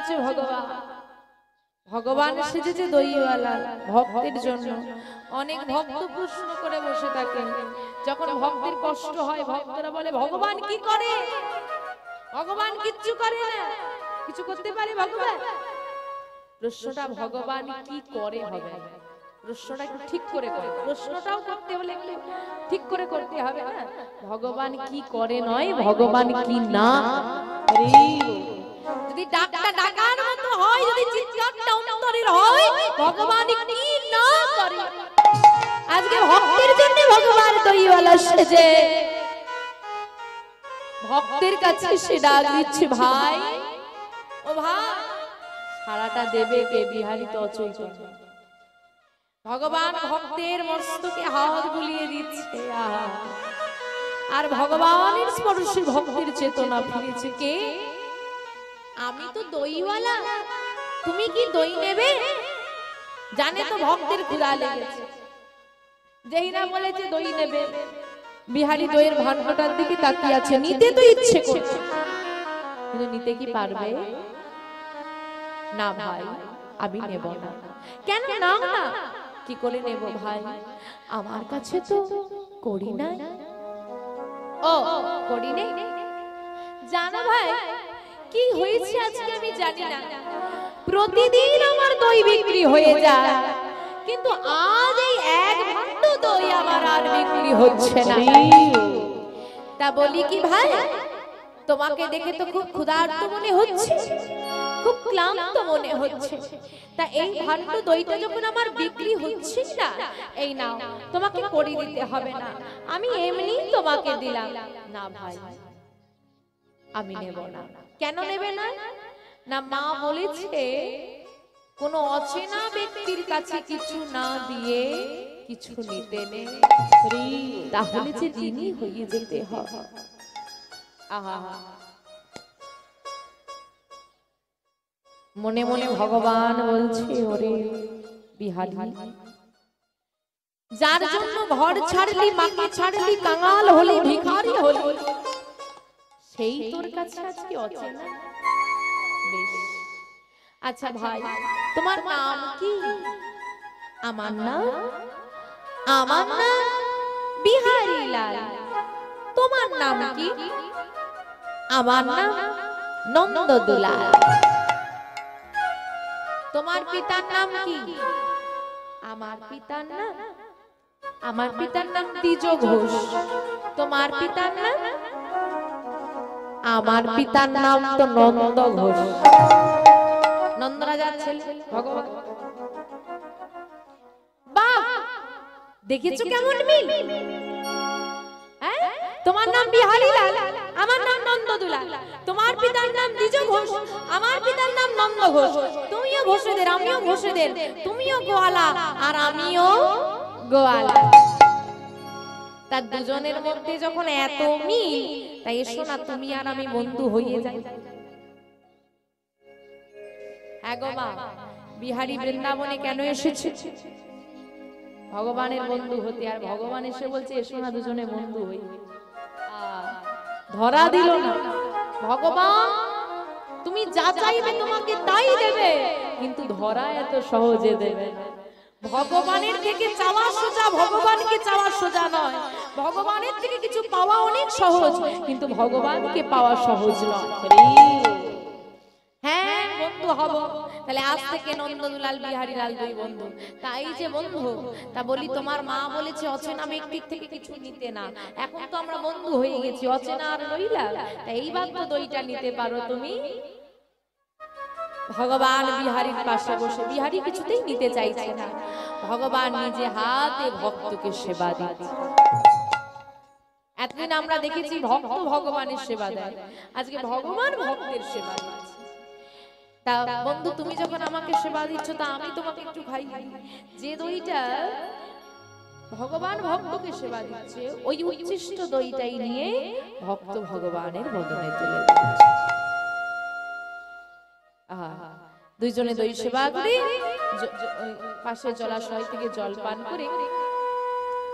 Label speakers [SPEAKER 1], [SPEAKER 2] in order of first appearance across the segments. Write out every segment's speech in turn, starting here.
[SPEAKER 1] হচ্ছে ভগবান। ভগবান সেজেছে দইওয়ালা ভক্তের জন্য। অনেক ভক্ত প্রশ্ন করে বসে থাকে, যখন ভক্তের কষ্ট হয় ভক্তরা বলে ভগবান কি করে? ভগবান কিচ্ছু করে না। কিছু করতে পারে ভগবান? প্রশ্নটা ভগবান কি করে হবে, প্রশ্নটা একটু ঠিক করে করে, প্রশ্নটাও করতে হলে ঠিক করে করতে হবে না। ভগবান কি করে নয়, ভগবান কি না। যদি ডাকটা ডাকার মতো হয়, যদি চিৎকারটা অন্তরের হয়, ভগবান কি না করে। আজকে ভক্তের জন্য ভগবান দইওয়ালা সেজে ভক্তের কাছে সে ডাক দিচ্ছে, ভাই ও ভাই, সারাটা দেবে কে? বিহারী তো অচৈতন্য। ভগবান ভক্তের মস্তকে হাত বুলিয়ে দিচ্ছে, আর ভগবানের স্পর্শে ভক্তের চেতনা ফিরেছে। কে? আমি তো দইওয়ালা, তুমি কি দই নেবে? জানে তো ভক্তের ক্ষুধা লেগেছে, যেই না বলেছে দই নেবে, বিহারী দইয়ের ভাণ্ডটার দিকে তাকিয়ে আছে। নিতে তো ইচ্ছে করছে, কিন্তু নিতে কি পারবে? না ভাই, আমি নেব না। কেন নাও না? কি করে নেব ভাই, আমার কাছে তো কড়ি নাই। ও কড়ি নেই? জানো ভাই কি হয়েছে আজকে? আমি জানি না, প্রতিদিন আমার দই বিক্রি হয়ে যায়, কিন্তু আজ এই এক ভাণ্ড দই আমার আর বিক্রি হচ্ছে না। তা বলি কি ভাই, তোমাকে দেখে তো খুব ক্ষুধার্ত মনে হচ্ছে, খুব ক্লান্ত মনে হচ্ছে। তা এই ভাণ্ড দইটা যখন আমার বিক্রি হচ্ছে না, এই নাও, তোমাকে কড়ি দিতে হবে না, আমি এমনি তোমাকে দিলাম। না ভাই, আমি নেব না। কেন নেবে না? না মা বলেছে কোন অচেনা ব্যক্তির কাছে কিছু না দিয়ে কিছু নিতে নেই, তাহলে যে ঋণী হয়ে যেতে হবে। আহা, মনে মনে ভগবান বলছে, ওরে বিহারী, যার জন্য ঘর ছাড়লি, মাকে ছাড়লি, কাঙাল হলি, ভিখারি হলি, সেই তোর কাছে আজকে অচেনা। বেশ, আচ্ছা ভাই, তোমার নাম কি? আমার নাম বিহারী লাল। তোমার নাম কি? আমার নাম নন্দদুলাল। তোমার পিতার নাম কি? আমার পিতার নাম দ্বিজ ঘোষ। তোমার পিতার নাম? আমার পিতার নাম তো নন্দ ঘোষ, নন্দ রাজার ছেলে। ভগবান, বাহ, দেখেছো কেমন মিল? তোমার নাম বিহারী লাল, আমার নাম নন্দদুলাল। তোমার পিতার নাম দ্বিজ ঘোষ, আমার পিতার নাম নন্দ ঘোষ। তুমিও ঘোষেদের, আমিও ঘোষেদের। তুমিও গোয়ালা আর আমিও গোয়ালা। তার দুজনের মধ্যে যখন এত মিল, তাই এসো না তুমি আর আমি বন্ধু হয়ে যাই। হ্যাঁ গো মা, বিহারী বৃন্দাবনে কেন এসেছে? ভগবানের বন্ধু হতে। আর ভগবান এসে বলছে এসো না দুজনে বন্ধু হই। ধরা দিল না। ভগবান তুমি যা চাইবে তোমাকে তাই দেবে, কিন্তু ধরা এত সহজে দেবে না। ভগবানের থেকে চাওয়া সোজা, ভগবানকে চাওয়া সোজা নয়। ভগবানের থেকে কিছু পাওয়া অনেক সহজ, কিন্তু ভগবানকে পাওয়া সহজ নয়। হ্যাঁ বন্ধু হব, তাহলে আজ থেকে নন্দদুলাল বিহারী লাল দুই বন্ধু। তাই যে বন্ধু, তা বলি তোমার মা বলেছে অচেনা ব্যক্তির থেকে কিছু নিতে না। এখন তো আমরা বন্ধু হয়ে গেছি, অচেনা আর রইলা, তাই এইবার তো দইটা নিতে পারো তুমি। ভগবান বিহারীর পাশে বসে, বিহারী কিছুতেই নিতে চাইছে না। ভগবান নিজে হাতে ভক্তকে সেবা দিচ্ছে। এতদিন আমরা দেখেছি ভক্ত ভগবানের সেবা দেয়, আজকে ভগবান ভক্তের সেবা দিচ্ছে। তা বন্ধু তুমি যখন আমাকে সেবা দিচ্ছ, তা আমি তোমাকে একটু খাই। যে দইটা ভগবান ভক্তকে সেবা দিচ্ছে, ওই উচ্ছিষ্ট দইটাই নিয়ে ভক্ত ভগবানের বদনে তুলে দিচ্ছে। দুইজনে দই সেবা করে পাশে জলাশয় থেকে জল পান করে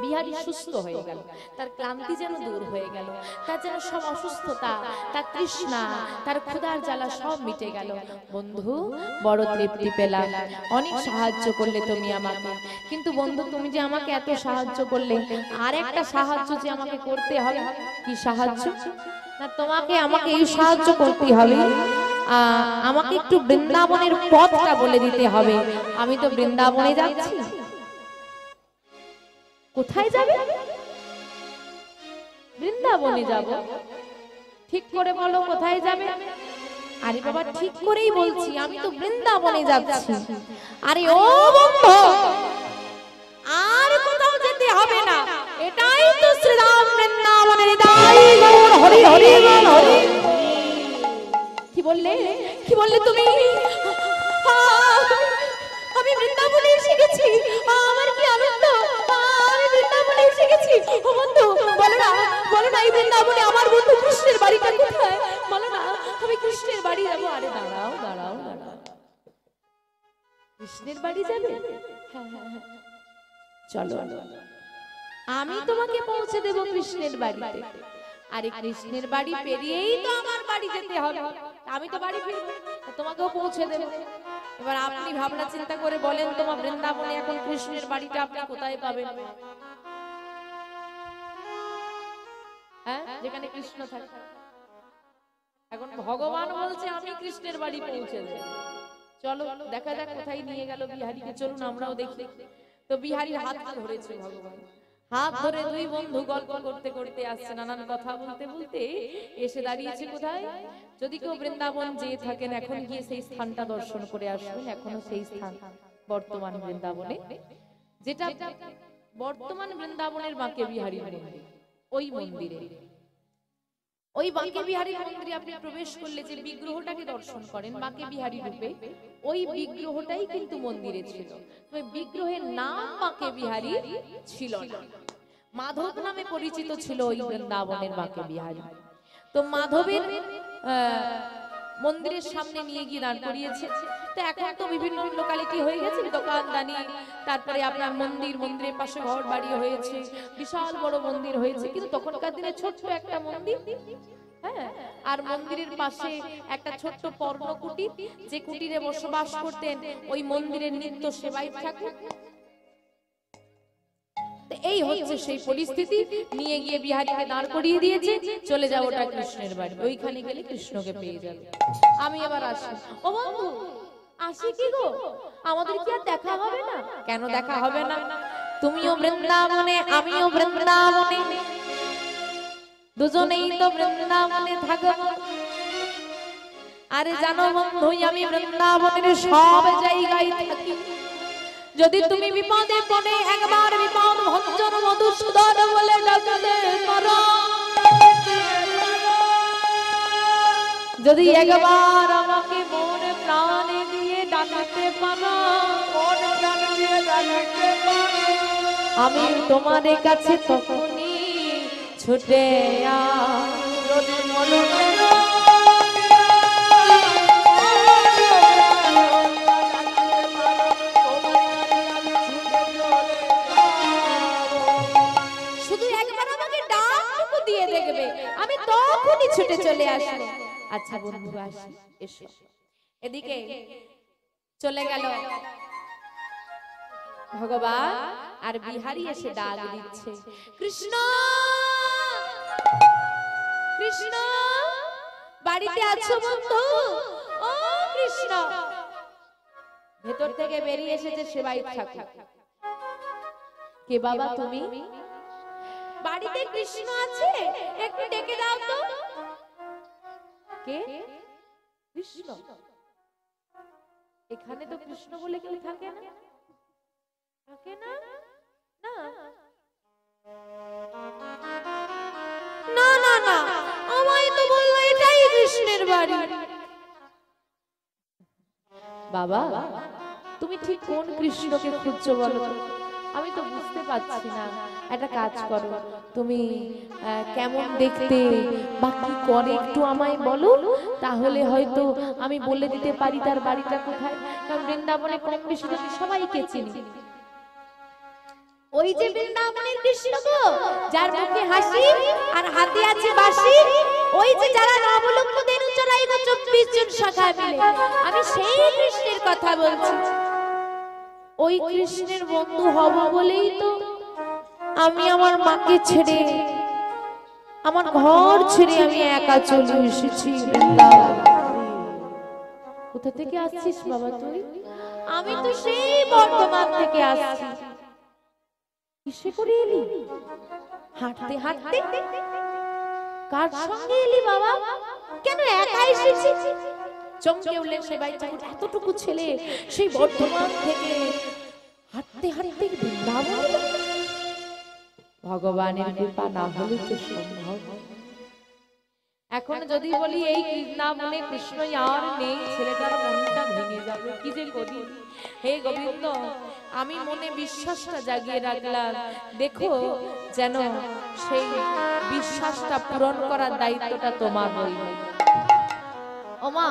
[SPEAKER 1] বিহারী সুস্থ হয়ে গেল, তার ক্লান্তি যেন দূর হয়ে গেল, তার যেন সব অসুস্থতা, তার তৃষ্ণা, তার ক্ষুধার জ্বালা সব মিটে গেল। বন্ধু বড় তৃপ্তি পেলাম, অনেক সাহায্য করলে তুমি আমাকে, কিন্তু বন্ধু তুমি যে আমাকে এত সাহায্য করলে, আর একটা সাহায্য যে আমাকে করতে হবে। কি সাহায্য? না তোমাকে আমাকে এই সাহায্য করতে হবে, আমাকে একটু বৃন্দাবনের পথটা বলে দিতে হবে। আমি তো বৃন্দাবনে যাচ্ছি। কোথায় যাবে? বৃন্দাবনে যাব। ঠিক করে বলো কোথায় যাবে? আরে বাবা ঠিক করেই বলছি, আমি তো বৃন্দাবনে যাচ্ছি। আরে ও বন্ধু, আর কোথাও যেতে হবে না, এটাই তো শ্রীরাম বৃন্দাবনের দাই গৌর হরি হরি বল হরি। কি বললে? কি বললে তুমি? আমি বৃন্দাবনে এসে গেছি, আমার কি আনন্দ, আমি বৃন্দাবনে এসে গেছি। ও বন্ধু বলো না, বলো না এই বৃন্দাবনে আমার বন্ধু কৃষ্ণের বাড়িটা কোথায়? বলো না, আমি কৃষ্ণের বাড়ি যাবো। আরে দাঁড়াও দাঁড়াও দাঁড়াও, কৃষ্ণের বাড়ি যাবে? হ্যাঁ হ্যাঁ হ্যাঁ, চলো আমি তোমাকে পৌঁছে দেব কৃষ্ণের বাড়িতে। আরে কৃষ্ণের বাড়ি পেরিয়েই তো আমার বাড়ি যেতে হবে, আমি তো বাড়ি ফিরবো, তোমাকেও পৌঁছে দেব। এবার আপনি ভাবনা চিন্তা করে বলেন, তোমার বৃন্দাবনে এখন কৃষ্ণের বাড়িটা আপনি কোথায় পাবেন? হ্যাঁ, যেখানে কৃষ্ণ থাকে। এখন ভগবান বলছে আমি কৃষ্ণের বাড়ি পৌঁছে দেব। চলো দেখা যাক কোথায় নিয়ে গেল বিহারীকে, চলুন আমরাও দেখি। তো বিহারী হাত ধরেছে ভগবান, হাত ধরে দুই বন্ধু গল্প করতে করতে আসছে, নানান কথা বলতে বলতে এসে দাঁড়িয়েছে কোথায়? যদি কেউ বৃন্দাবন যেয়ে থাকেন, এখন গিয়ে সেই স্থানটা দর্শন করে আসবেন। এখনো সেই স্থান বর্তমান বৃন্দাবনে, যেটা বর্তমান বৃন্দাবনের বাঁকে বিহারী মন্দির, ওই মন্দিরে, ওই বাঁকে বিহারী মন্দিরে আপনি প্রবেশ করলে যে বিগ্রহটাকে দর্শন করেন বাঁকে বিহারী রূপে, ওই বিগ্রহটাই কিন্তু মন্দিরে ছিল। তো বিগ্রহের নাম বাঁকে বিহারী ছিল না, মাধব নামে পরিচিত ছিল ওই বৃন্দাবনের বাঁকে বিহারী। তো মাধবের মন্দিরের সামনে নিয়ে গিয়ে দাঁড় করিয়েছে। তো এখন তো বিভিন্ন লোকালিটি হয়ে গেছে, দোকানদানি, তারপরে আপনার মন্দির, মন্দিরের পাশে ঘর বাড়ি হয়েছে, বিশাল বড় মন্দির হয়েছে। কিন্তু তখনকার দিনে ছোট্ট একটা মন্দির, হ্যাঁ, আর মন্দিরের পাশে একটা ছোট্ট পর্ণকুটির, যে কুটিরে বসবাস করতেন ওই মন্দিরের নিত্য সেবাই ঠাকুর। এই হচ্ছে সেই পরিস্থিতি, নিয়ে গিয়ে বিহারীকে দাঁড় করিয়ে দিয়েছে, চলে যাও ওটা কৃষ্ণের বাড়ি, ওইখানে গেলে কৃষ্ণকে পেয়ে যাবে। আমি এবার আসি। ও বন্ধু আসি কি গো, আমাদের কি আর দেখা হবে না? কেন দেখা হবে না? তুমিও বৃন্দাবনে, আমিও বৃন্দাবনে, দুজনেই তো বৃন্দাবনে থাকবো। আরে জানো বন্ধু, আমি বৃন্দাবনের সব জায়গায় থাকি। যদি তুমি বিপদে পড়ে একবার বিপদ ভঞ্জন মধুসূদন বলে ডাকতে পারো, যদি একবার আমাকে মনে প্রাণে দিয়ে ডাকতে পারো, আমি তোমার কাছে তখনই ছুটে যদি মনে আমি তখনই ছুটে চলে আসবো। আচ্ছা বন্ধু আসি, এসো। এদিকে চলে গেল ভগবান, আর বিহারী এসে ডাক দিচ্ছে, কৃষ্ণ কৃষ্ণ, বাড়িতে আছো বন্ধু? ও কৃষ্ণ। ভেতর থেকে বেরিয়ে এসেছে সেবাই ঠাকুর। কে বাবা তুমি? বাড়িতে কৃষ্ণ আছে, একটু ডেকে দাও তো। কে? কৃষ্ণ? এখানে তো কৃষ্ণ বলে কেউ থাকে না, থাকে না? না না না না, আমায় তো বললো এটাই কৃষ্ণের বাড়ি। বাবা তুমি ঠিক কোন কৃষ্ণকে খুঁজছো বলো তো? আমি তো বুঝতে পারছি না। একটা কাজ করো, তুমি কেমন দেখতে বা কি করে একটু আমায় বলো, তাহলে হয়তো আমি বলে দিতে পারি তার বাড়িটা কোথায়। কারণ বৃন্দাবনে কম বেশি সবাইকে চিনি। ওই যে বৃন্দাবনের কৃষ্ণ গো, যার মুখে হাসি আর হাতে আছে বাঁশি, ওই যে যারা নবলক্ষ দেনু চড়াই গো 24 জন শাখা মিলে, আমি সেই কৃষ্ণের কথা বলছি। ওই কৃষ্ণের বন্ধু হব বলেই তো আমি আমার মাকে ছেড়ে, আমার ঘর ছেড়ে আমি একা চলে এসেছি বৃন্দাবন। কোথা থেকে আসছিস বাবা তুই? আমি তো সেই বর্ধমান থেকে আসছি। কিসে করে এলি? হাঁটতে হাঁটতে? কার সঙ্গে এলি বাবা? কেন একা এসেছিস? চমকে উঠলেন সেবাই ঠাকুর, এতটুকু ছেলে সেই বর্ধমান থেকে হাঁটতে হাঁটতে বৃন্দাবন। ভগবানের কৃপা না হলে তো সম্ভব। এখন যদি বলি এই বৃন্দাবনে কৃষ্ণ আর নেই, ছেলেটার মনটা ভেঙে যাবে। কি যে করি হে গোবিন্দ, আমি মনে বিশ্বাসটা জাগিয়ে রাখলাম, দেখো যেন সেই বিশ্বাসটা পূরণ করার দায়িত্বটা তোমার হইল। ওমা,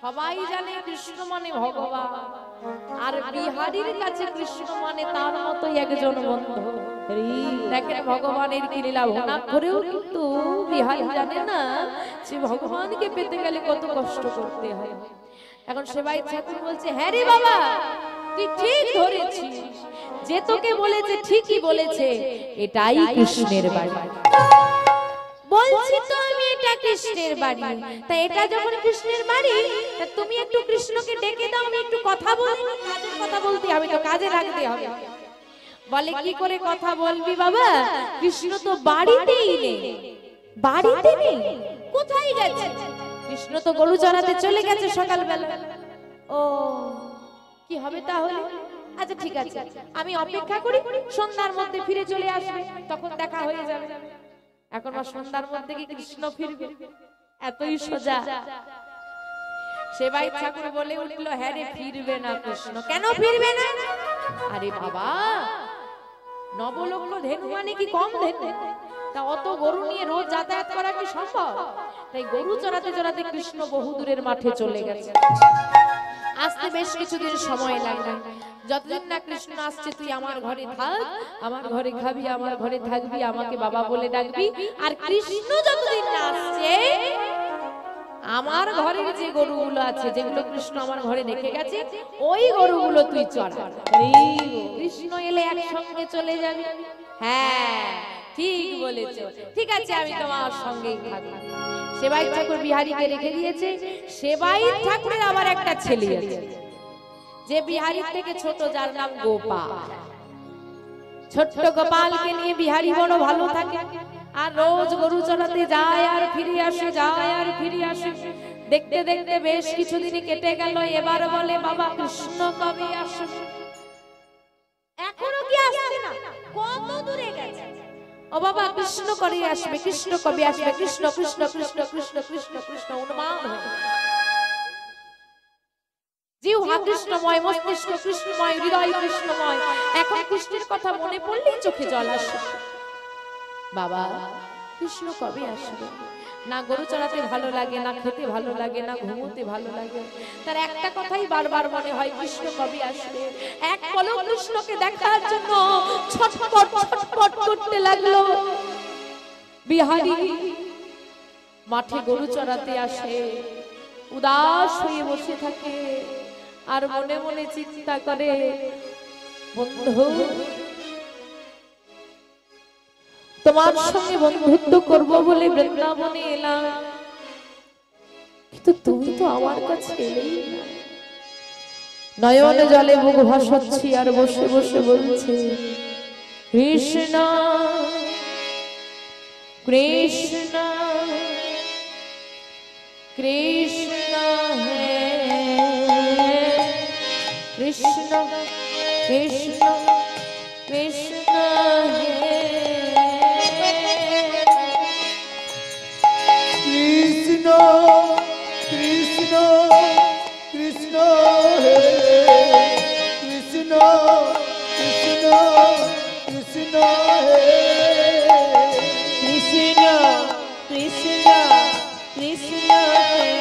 [SPEAKER 1] সবাই জানে কৃষ্ণ মানে ভগবান, আর বিহারীর কাছে কৃষ্ণ মানে তার মতোই একজন বন্ধু। দেখেন ভগবানের কি লীলা, ভোনা করেও কিন্তু বিহারী জানে না যে ভগবানকে পেতে গেলে কত কষ্ট করতে হয়। এখন সেবাই ঠাকুর বলছে, হ্যাঁ রে বাবা, তুই ঠিক ধরেছিস, যে তোকে বলেছে ঠিকই বলেছে, এটাই কৃষ্ণের বাড়ি। বলছি তো আমি এটা কৃষ্ণের বাড়ি, তাই এটা যখন কৃষ্ণের বাড়ি, তা তুমি একটু কৃষ্ণকে ডেকে দাও, আমি একটু কথা বলি। কাজের কথা বলতে হবে তো, কাজে লাগতে হবে। বলে কি করে কথা বলবি বাবা? কৃষ্ণ তো বাড়িতেই নেই। বাড়িতে নেই? কোথায় গেছে? কৃষ্ণ তো গরু চড়াতে চলে গেছে সকালবেলা। ও, কি হবে তাহলে? আচ্ছা ঠিক আছে, আমি অপেক্ষা করি, সন্ধ্যার মধ্যে ফিরে চলে আসবে, তখন দেখা হয়ে যাবে। এখন সন্ধ্যার মধ্যে কি কৃষ্ণ ফিরবে? এতই সোজা? সেবাই ঠাকুর বলে উঠলো, হ্যাঁ রে, ফিরবে না কৃষ্ণ। কেন ফিরবে না? আরে বাবা, নবলক্ষ ধেনু মানে কি কম ধেনু? তা অত গরু নিয়ে রোজ যাতায়াত করা কি সম্ভব? তাই গরু চড়াতে চড়াতে কৃষ্ণ বহু দূরের মাঠে চলে গেছে। আসতে বেশ কিছুদিন সময় লাগবে। যতদিন না কৃষ্ণ আসছে, তুই আমার ঘরে থাক, আমার ঘরে খাবি, আমার ঘরে থাকবি, আমাকে বাবা বলে ডাকবি। আর কৃষ্ণ যতদিন না আসছে, আমার ঘরের যে গরুগুলো আছে, যেগুলো কৃষ্ণ আমার ঘরে রেখে গেছে, ওই গরুগুলো তুই চড়া। কৃষ্ণ এলে একসঙ্গে চলে যাবি। হ্যাঁ ঠিক বলেছো, ঠিক আছে, আমি তোমার সঙ্গেই থাকবো। সেবাই ঠাকুর বিহারীকে রেখে দিয়েছে। সেবাই ঠাকুরের আবার একটা ছেলে আছে, যে বিহারীর থেকে ছোট, যার নাম গোপাল। ছোট্ট গোপালকে নিয়ে বিহারী বড় ভালো থাকে, আর রোজ গরু চড়াতে যায় আর ফিরে আসে, যায় আর ফিরে আসে। দেখতে দেখতে বেশ কিছুদিন কেটে গেল। এবার বলে, বাবা কৃষ্ণ কবে আসবে? এখনো কি আসছে না? কত দূরে গেছে? ও বাবা, কৃষ্ণ কবে আসবে? কৃষ্ণ কবে আসবে? কৃষ্ণ কৃষ্ণ কৃষ্ণ কৃষ্ণ কৃষ্ণ কৃষ্ণ উন্মাদ হয়ে জিহ্বা কৃষ্ণময়, মস্তিষ্ক কৃষ্ণময়, হৃদয় কৃষ্ণময়। এখন কৃষ্ণের কথা মনে পড়লেই চোখে জল আসে। বাবা কৃষ্ণ কবে আসবে? না গরু চড়াতে ভালো লাগে, না খেতে ভালো লাগে, না ঘুমোতে ভালো লাগে। তার একটা কথাই বারবার মনে হয়, কৃষ্ণ কবে আসবে? এক পলক কৃষ্ণকে দেখার জন্য ছটফট ছটফট করতে লাগলো। বিহারী মাঠে গরু চড়াতে আসে, উদাস হয়ে বসে থাকে, আর মনে মনে চিন্তা করে, বন্ধু তোমার সঙ্গে বন্ধুত্ব করব বলে বৃন্দাবনে এলাম, কিন্তু তুমি তো আমার কাছে এলেই না। নয়ন জলে মুখ ভাসাচ্ছি আর বসে বসে বলছে, কৃষ্ণ কৃষ্ণ কৃষ্ণ হে কৃষ্ণ কৃষ্ণ কৃষ্ণ হে
[SPEAKER 2] কৃষ্ণ কৃষ্ণ কৃষ্ণ হে কৃষ্ণ কৃষ্ণ কৃষ্ণ হে
[SPEAKER 1] কৃষ্ণ কৃষ্ণ কৃষ্ণ হে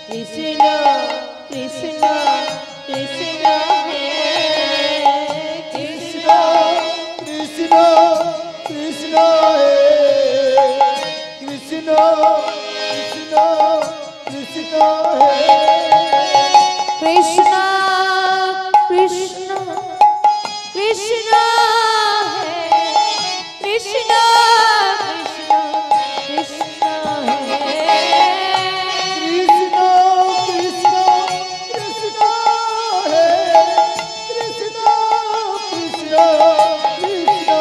[SPEAKER 1] কৃষ্ণ কৃষ্ণ কৃষ্ণ হে কৃষ্ণ কৃষ্ণ কৃষ্ণ হে কৃষ্ণ কৃষ্ণ কৃষ্ণ হে
[SPEAKER 2] কৃষ্ণ কৃষ্ণ কৃষ্ণ হে কৃষ্ণ কৃষ্ণ কৃষ্ণ হে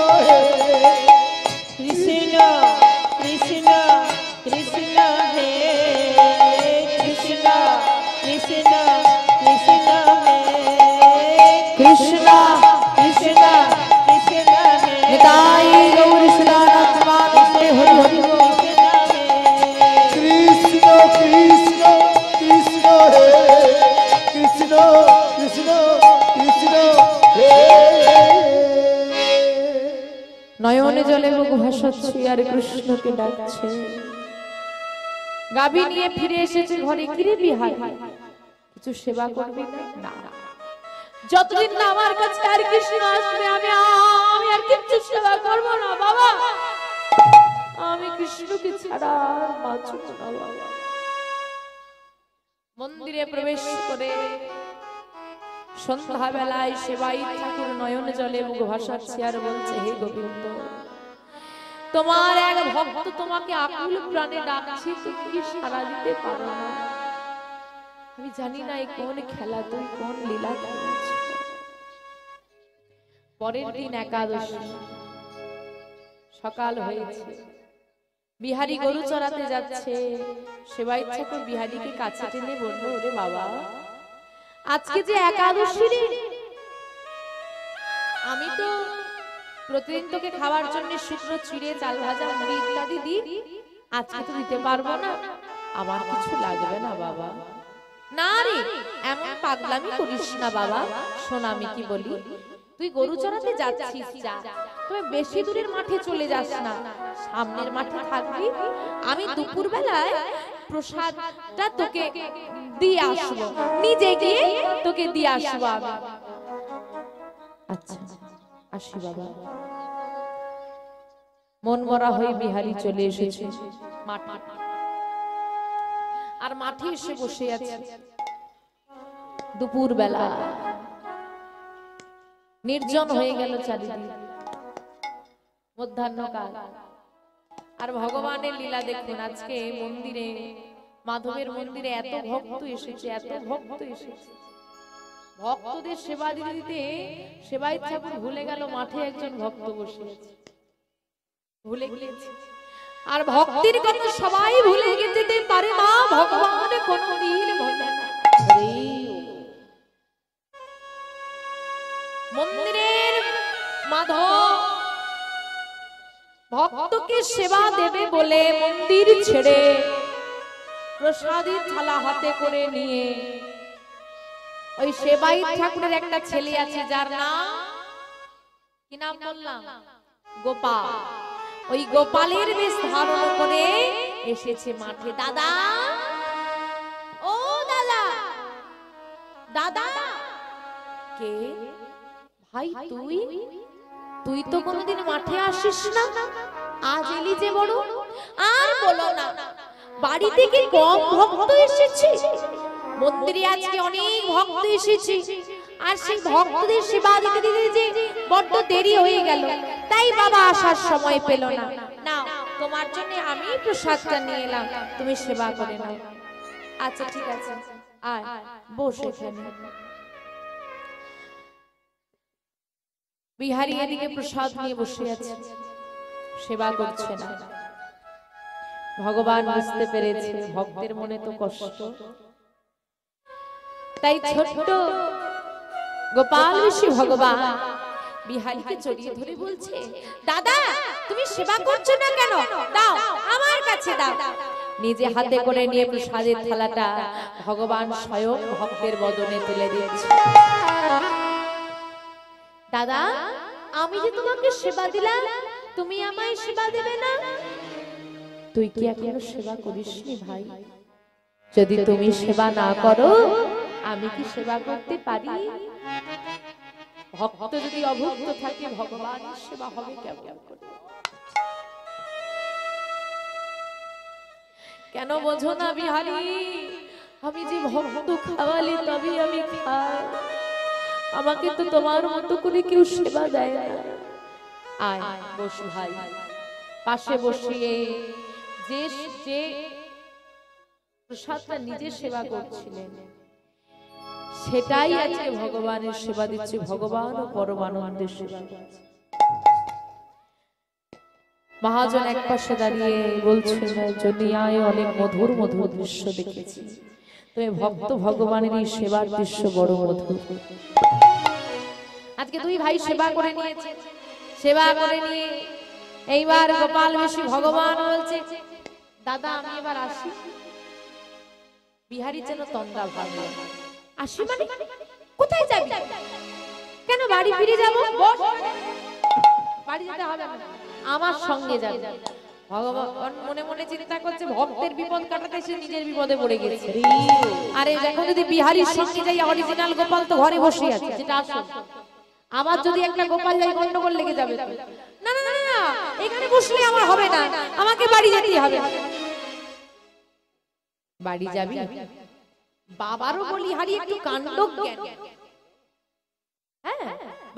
[SPEAKER 1] কৃষ্ণ কৃষ্ণ কৃষ্ণ হে কৃষ্ণ কৃষ্ণ কৃষ্ণ হে কৃষ্ণ কৃষ্ণ কৃষ্ণ হে নিতাই গৌর শিলানাথ মানসে হরি হরি
[SPEAKER 2] কৃষ্ণ কৃষ্ণ কৃষ্ণ হে কৃষ্ণ কৃষ্ণ কৃষ্ণ হে
[SPEAKER 1] নয়নে জলে মুখ ভাসাচ্ছে আর কৃষ্ণকে ডাকছে। গাভী নিয়ে ফিরে এসেছে ঘরে, কিরে বিহার কিছু সেবা করবি না? যতদিন না আমার কাছে আর কৃষ্ণ আসবে আমি আর কিছু সেবা করব না বাবা, আমি কৃষ্ণকে ছাড়া আর বাঁচব না বাবা। মন্দিরে প্রবেশ করে সন্ধ্যা বেলায় সেবাই ঠাকুর নয়নে জলে মুখ ভাসাচ্ছে আর বলছে, হে গোবিন্দ, তোমার এক ভক্ত তোমাকে আকুল প্রাণে ডাকছে, তুমি কি সাড়া দিতে পারো না? আমি জানি না এই কোন খেলা, তুই কোন লীলা খেলেছ। পরের দিন একাদশী, সকাল হয়েছে, বিহারী গরু চড়াতে যাচ্ছে। সেবাই ঠাকুর বিহারীকে কাছে টেনে বলল, ওরে বাবা, আজকে যে একাদশী রে, আমি তো প্রতিদিন তোকে খাওয়ার জন্য শুকনো চিড়ে, চাল ভাজা, মুড়ি ইত্যাদি দিই, আজকে তো দিতে পারবো না, আমার কিছু লাগবে না বাবা। না রে, এমন পাগলামি করিস না বাবা। শোন আমি কি বলি, তুই গরু চড়াতে যাচ্ছিস যা, তবে বেশি দূরের মাঠে চলে যাস না, সামনের মাঠে থাকবি। আমি দুপুর বেলায় প্রসাদটা তোকে দিয়ে আসবো, নিজে গিয়ে তোকে দিয়ে আসবো আমি। আচ্ছা আসি বাবা। মন মরা হয়ে বিহারী চলে এসেছে মাঠে, আর মাঠে এসে বসে আছে দুপুর বেলা, নির্জন হয়ে গেল চারিদিক, মধ্যাহ্নকাল। আর ভগবানের লীলা দেখুন, আজকে মন্দিরে, মাধবের মন্দিরে এত ভক্ত এসেছে, এত ভক্ত এসেছে। ভক্তদের সেবা দিতে দিতে সেবাই ঠাকুর ভুলে গেল মাঠে একজন ভক্ত বসে আছে, ভুলে গিয়েছে। আর ভক্তির কথা সবাই ভুলে যেতে পারে না, ভগবান কোনদিন ভোলে না। মন্দিরের মাধব ভক্তকে সেবা দেবে বলে মন্দির ছেড়ে প্রসাদের থালা হাতে করে নিয়ে ওই সেবাই ঠাকুরের একটা ছেলে আছে, যার নাম কি নাম বললাম, গোপাল। ওই গোপালের বেশ ধারণ করে এসেছে মাঠে। দাদা, ও দাদা, দাদা। কে ভাই? তুই তো কোনোদিন মাঠে আসিস না, আজ এলি যে বড়। আর বলো না, বাড়ি থেকে কম ভক্ত এসেছে, মন্দিরে আজকে অনেক ভক্ত এসেছে, আর সেই ভক্তদের সেবা দিতে দিতে যে বড্ড দেরি হয়ে গেল, তাই বাবা আসার সময় পেল না। নাও, তোমার জন্য আমি প্রসাদটা নিয়ে এলাম, তুমি সেবা করে নাও। আচ্ছা ঠিক আছে, আয় বসে এখানে। বিহারী এদিকে প্রসাদ নিয়ে বসে আছে, সেবা করছে না। ভগবান বুঝতে পেরেছে ভক্তের মনে তো কষ্ট, তাই ছোট্ট গোপাল ঋষি ভগবান বিহারীকে জড়িয়ে ধরে বলছে, দাদা তুমি সেবা করছো না কেন? দাও, আমার কাছে দাও। নিজে হাতে করে নিয়ে প্রসাদের থালাটা ভগবান স্বয়ং ভক্তের বদনে তুলে দিয়েছে। দাদা, আমি যে তোমাকে সেবা দিলাম, তুমি আমায় সেবা দেবে না? তুই কি এখনো সেবা করিসনি ভাই? যদি তুমি সেবা না করো, আমি কি সেবা করতে পারি? ভক্ত যদি অভক্ত থাকে, ভগবানের সেবা হবে কেমন করে? কেন বোঝো না বিহারী? আমি যে ভক্ত খাওয়ালে তবে আমি খাই, আমাকে তো তোমার মতো করে কেউ সেবা দেয় না। আয় বস ভাই, পাশে বসিয়ে যে যে প্রসাদটা নিজে সেবা করছিলেন সেটাই আজকে ভগবানের সেবা দিচ্ছে, ভগবান ও পরমানন্দের সেবা দিচ্ছে। মহাজন এক পাশে দাঁড়িয়ে বলছেন, জনিয়ায় অনেক মধুর মধুর দৃশ্য দেখেছি, তুমি ভক্ত ভগবানের এই সেবার দৃশ্য বড় মধুর। আজকে দুই ভাই সেবা করে নিয়েছে, সেবা করে নিয়ে এইবার গোপাল বেশি ভগবান বলছে, দাদা আমি এবার আসি। বিহারী যেন তন্দা ভাবল, আসি মানে কোথায় যাবি? কেন বাড়ি ফিরে যাবো? বাড়ি যেতে হবে না, আমার সঙ্গে যাবে। ভগবান মনে মনে চিন্তা করছে, ভক্তের বিপদ কাটাতে সে নিজের বিপদে পড়ে গেছে। আরে যখন যদি বিহারীর সঙ্গে যাই, অরিজিনাল গোপাল তো ঘরে বসে আছে, যেটা আসল। আমার যদি একটা গোপাল যাই, গন্ডগোল লেগে যাবে। না না না না, এখানে বসলে আমার হবে না, আমাকে বাড়ি যেতেই হবে। বাড়ি যাবি? বাবারও বলিহারি একটু কাণ্ড জ্ঞান, হ্যাঁ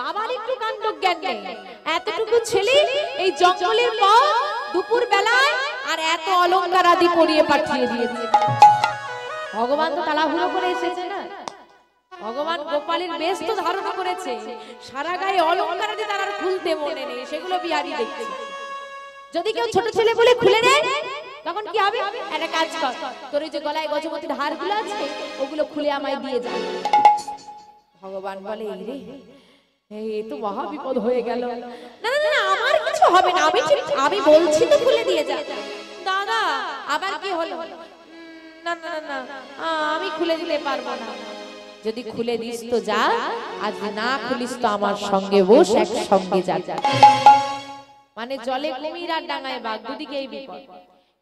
[SPEAKER 1] বাবার একটু কাণ্ড জ্ঞান নেই। এতটুকু ছেলে এই জঙ্গলের পথ দুপুর বেলায় আর এত অলংকার আদি পরিয়ে পাঠিয়ে দিয়েছে। ভগবান তো তাড়াহুড়ো করে এসেছে না, ভগবান গোপালের বেশ তো ধারণ করেছে, সারা গায়ে অলংকার আদি তার আর খুলতে মনে নেই, সেগুলো বিহারী দেখছে। যদি কেউ ছোট ছেলে বলে খুলে নেয় তখন কি হবে? একটা কাজ কর, তোর ওই যে গলায় গজমতির হারগুলো আছে ওগুলো খুলে আমায় দিয়ে যা। ভগবান বলে, রে এই তো মহা বিপদ হয়ে গেল। না না না, আমার কিছু হবে না, আমি বলছি তো খুলে দিয়ে যা। দাদা আবার কি হলো? না না না, আমি খুলে দিতে পারবো না। যদি খুলে দিস তো যা, আজ না খুলিস তো আমার সঙ্গে বস, একসঙ্গে যা। মানে জলে কুমির আর ডাঙায় বাঘ, দুদিকে এই বিপদ।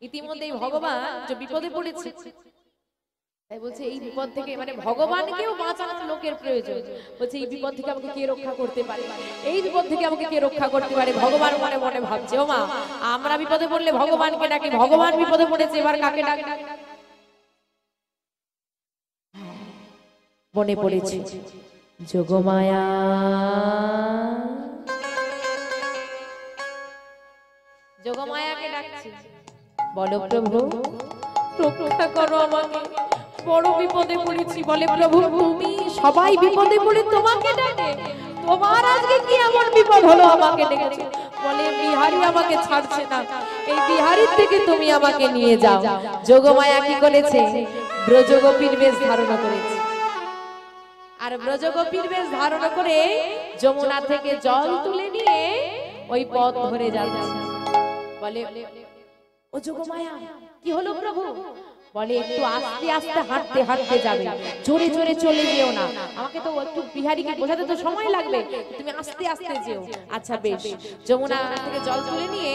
[SPEAKER 1] ইতিমধ্যেই ভগবান যে বিপদে পড়েছে, তাই বলছে এই বিপদ থেকে, মানে ভগবানকেও বাঁচানোর লোকের প্রয়োজন। বলছে এই বিপদ থেকে আমাকে কে রক্ষা করতে পারে, এই বিপদ থেকে আমাকে কে রক্ষা করতে পারে। ভগবান মনে মনে ভাবছে, ও মা, আমরা বিপদে পড়লে ভগবানকে ডাকি, ভগবান বিপদে পড়েছে, এবার কাকে ডাকি? মনে পড়েছে যোগমায়া, যোগমায়াকে ডাকছে, বলো প্রভু রক্ষা করো আমাকে, বড় বিপদে পড়েছি। বলে, প্রভু তুমি সবাই বিপদে পড়ে তোমাকে ডাকে, তোমার আজকে কি এমন বিপদ হলো আমাকে ডেকেছো? বলে, বিহারী আমাকে ছাড়ছে না, এই বিহারীর থেকে তুমি আমাকে নিয়ে যাও। যোগমায়া কি করেছে? ব্রজগোপীর বেশ ধারণ করেছে, আর ব্রজগোপীর বেশ ধারণ করে যমুনা থেকে জল তুলে নিয়ে ওই পথ ধরে যাচ্ছে। বলে, ও যোগমায়া কি হলো প্রভু? বলে, একটু আস্তে আস্তে হাঁটতে হাঁটতে যাবে, জোরে জোরে চলে যেও না, আমাকে তো একটু বিহারীকে বোঝাতে তো সময় লাগবে, তুমি আস্তে আস্তে যেও। আচ্ছা বেশ। যমুনা থেকে জল তুলে নিয়ে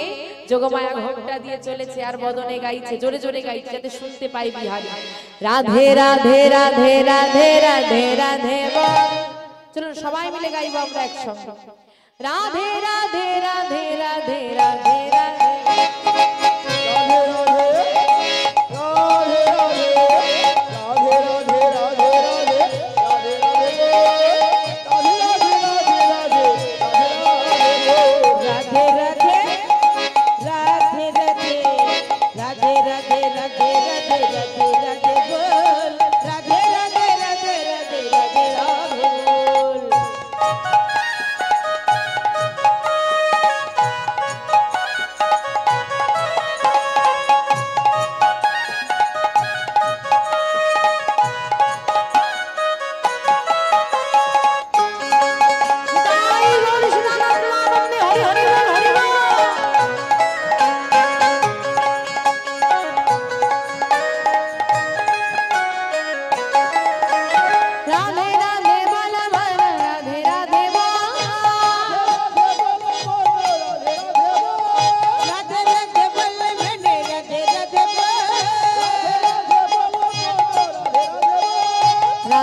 [SPEAKER 1] যোগমায়া ঘোমটা দিয়ে চলেছে, আর বদনে গাইছে, জোরে জোরে গাইছে যাতে শুনতে পাই বিহারী, রাধে রাধে রাধে রাধে রাধে রাধে। চলুন সবাই মিলে গাইবো আমরা একসঙ্গে, রাধে রাধে রাধে রাধে রাধে রাধে।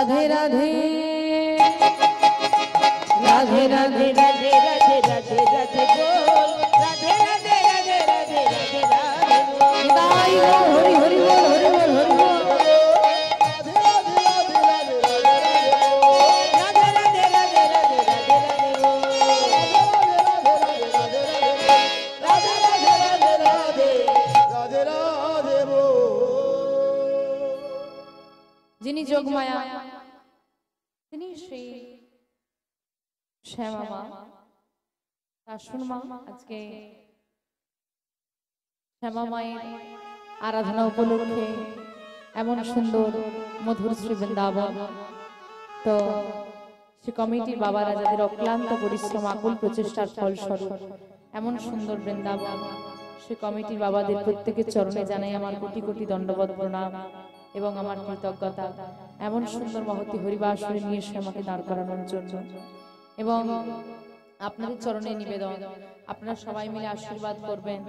[SPEAKER 1] राधे राधे राधे राधे राधे राधे राधे राधे बोल, राधे राधे राधे राधे राधे राधे बोल, हरि हरि बोल हरि बोल हरि बोल। যিনি যোগমায়া, তিনি সেই শ্যামা মা। আসুন মা, আজকে শ্যামা মায়ের আরাধনা উপলক্ষে এমন সুন্দর মধুর শ্রী বৃন্দাবন, তো সে কমিটির বাবারা যাদের অক্লান্ত পরিশ্রম আকুল প্রচেষ্টার ফলস্বরূপ এমন সুন্দর বৃন্দাবন, সে কমিটির বাবাদের প্রত্যেকের চরণে জানাই আমার কোটি কোটি দণ্ডবত প্রণাম এবং আমার কৃতজ্ঞতা, এমন সুন্দর মহতি হরিবাসরে নিয়ে এসে আমাকে দাঁড় করানোর জন্য। এবং আপনাদের চরণে নিবেদন, আপনারা সবাই মিলে আশীর্বাদ করবেন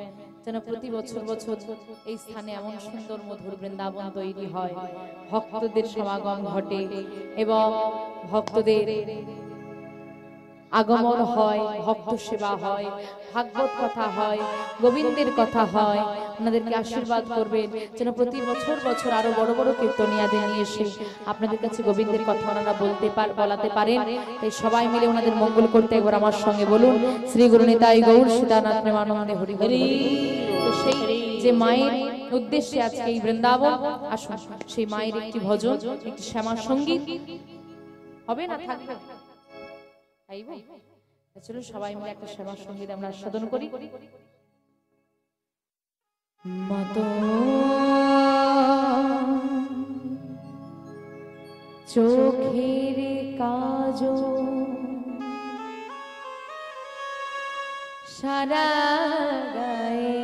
[SPEAKER 1] যেন প্রতি বছর বছর এই স্থানে এমন সুন্দর মধুর বৃন্দাবন তৈরি হয়, ভক্তদের সমাগম ঘটে এবং ভক্তদের আগমন হয়, ভক্ত সেবা হয়, ভাগবত কথা হয়, গোবিন্দের কথা হয়। ওনাদেরকে আশীর্বাদ করবেন যেন প্রতি বছর বছর আরো বড় বড় কীর্তনিয়াদের নিয়ে এসে আপনাদের কাছে গোবিন্দের কথা ওনারা বলাতে পারেন। তাই সবাই মিলে ওনাদের মঙ্গল করতে একবার আমার সঙ্গে বলুন, শ্রী গুরু নিতাই গৌর সীতানাথ প্রেমানন্দে হরি হরি। তো সেই যে মায়ের উদ্দেশ্যে আজকে এই বৃন্দাবন, আসুন সেই মায়ের একটি ভজন, একটি শ্যামা সঙ্গীত হবে না, থাকবে। চলো সবাই মিলে একটা শ্যামা সঙ্গীত আমরা আস্বাদন করি। মাতো চোখের কাজল সারা গায়ে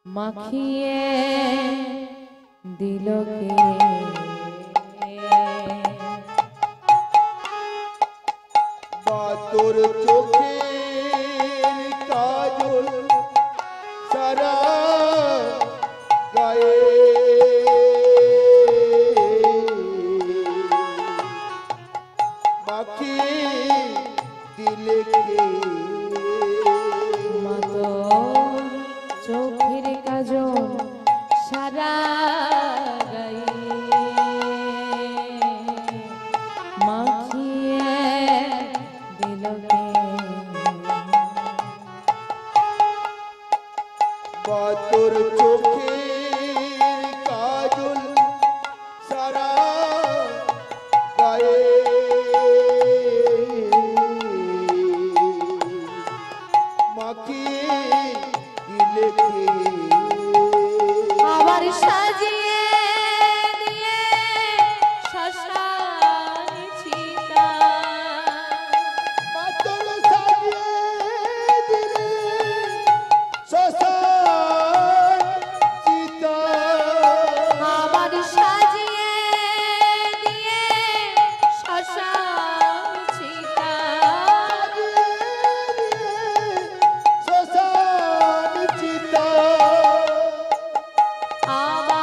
[SPEAKER 1] মাখিয়ে দিলকে
[SPEAKER 2] তোর চোখের কাজল সারা গায়ে মাখিয়ে দিলে কে?
[SPEAKER 1] মাতো চোখের কাজল সারা গায়ে মাখিয়ে দিলকে।
[SPEAKER 2] তোর চোখের কাজল সারা গায়ে মাখিয়ে দিলে কে?
[SPEAKER 1] আবার সাজিয়ে দিয়ে শ্মশান চিতা,
[SPEAKER 2] তোর সাজিয়ে দিলে শ্মশান চিতা।
[SPEAKER 1] আবার সাজিয়ে দিয়ে শ্মশান চিতা,
[SPEAKER 2] শ্মশান চিতা।
[SPEAKER 1] আবার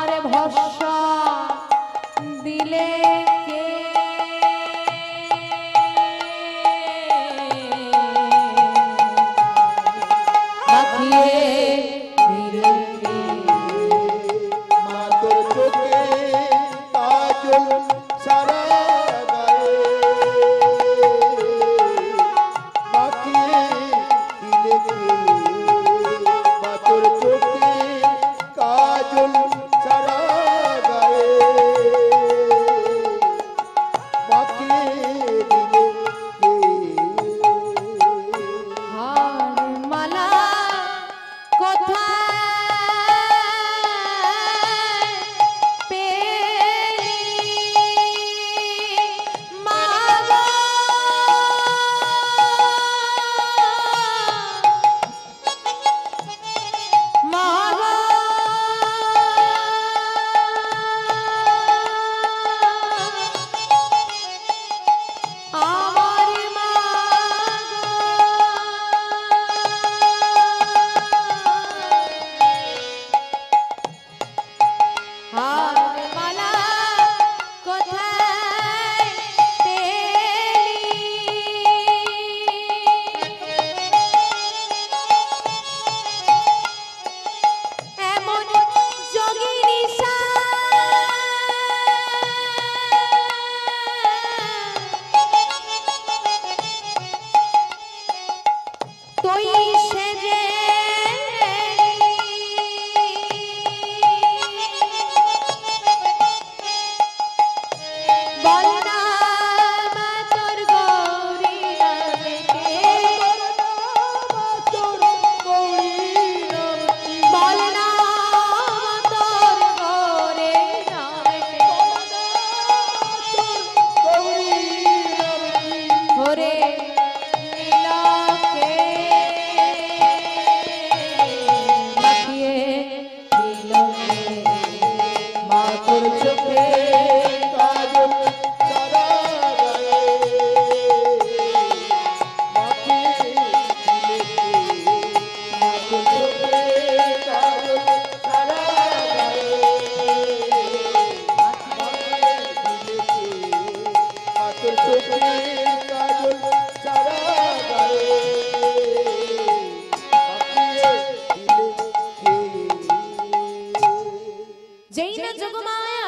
[SPEAKER 1] যেই না যোগমায়া